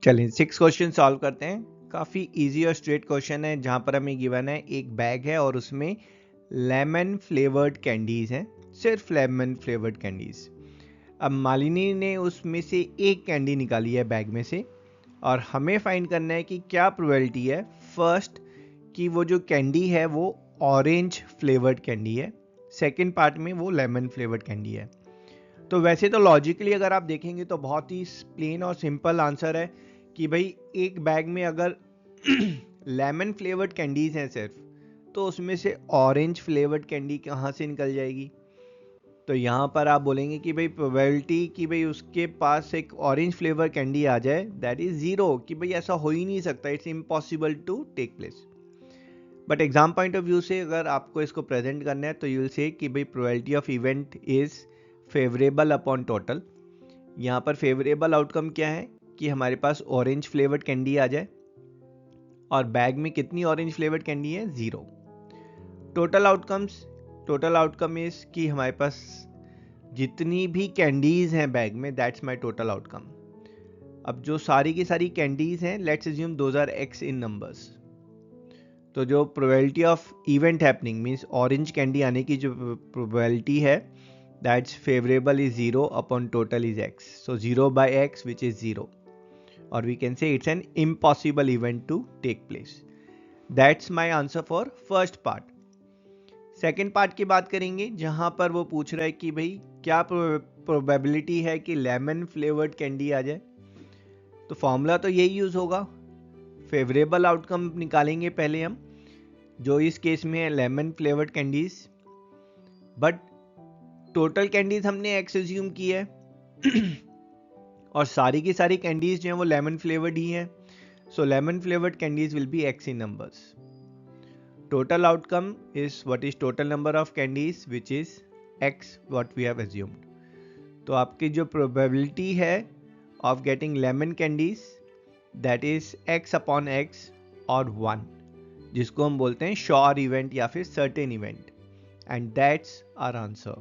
चलिए 6 question solve करते हैं। काफ़ी इजी और स्ट्रेट क्वेश्चन है, जहाँ पर हमें गिवन है एक बैग है और उसमें लेमन फ्लेवर्ड कैंडीज हैं, सिर्फ लेमन फ्लेवर्ड कैंडीज। अब मालिनी ने उसमें से एक कैंडी निकाली है बैग में से, और हमें फाइंड करना है कि क्या प्रोबेबिलिटी है फर्स्ट कि वो जो कैंडी है वो ऑरेंज फ्लेवर्ड कैंडी है, सेकेंड पार्ट में वो लेमन फ्लेवर्ड कैंडी है। तो वैसे तो लॉजिकली अगर आप देखेंगे तो बहुत ही प्लेन और सिंपल आंसर है कि भाई एक बैग में अगर लेमन फ्लेवर्ड कैंडीज हैं सिर्फ, तो उसमें से ऑरेंज फ्लेवर्ड कैंडी कहाँ से निकल जाएगी। तो यहाँ पर आप बोलेंगे कि भाई प्रोबेबिलिटी कि भाई उसके पास एक ऑरेंज फ्लेवर कैंडी आ जाए, दैट इज जीरो, कि भाई ऐसा हो ही नहीं सकता, it's impossible to take place. But exam point of view से अगर आपको इसको प्रेजेंट करना है तो यू विल से कि भाई probability of event is favourable upon total. यहाँ पर फेवरेबल आउटकम क्या है कि हमारे पास ऑरेंज फ्लेवर्ड कैंडी आ जाए, और बैग में कितनी ऑरेंज फ्लेवर्ड कैंडी है, जीरो। टोटल आउटकम इज कि हमारे पास जितनी भी कैंडीज हैं बैग में, दैट्स माय टोटल आउटकम। अब जो सारी की सारी कैंडीज हैं, let's assume those are x in numbers. तो जो probability of event happening means orange candy आने की जो प्रोबेबिलिटी है, that's favourable is zero upon total is x, so zero by x which is zero, or we can say it's an impossible event to take place. That's my answer for first part. Second part की बात करेंगे, जहां पर वो पूछ रहा है कि भाई क्या प्रोबेबिलिटी है कि लेमन फ्लेवर्ड कैंडी आ जाए। तो फॉर्मूला तो यही यूज होगा, फेवरेबल आउटकम निकालेंगे पहले हम, जो इस केस में है lemon flavoured candies, but total candies हमने एक्स एज्यूम की है और सारी की सारी कैंडीज जो है वो लेमन फ्लेवर्ड ही है, so lemon flavored candies will be x in numbers. Total outcome is what is total number of candies, which is x what we have assumed. तो आपकी जो probability है of getting lemon candies, that is x upon x और 1, जिसको हम बोलते हैं sure event या फिर certain event, and that's our answer.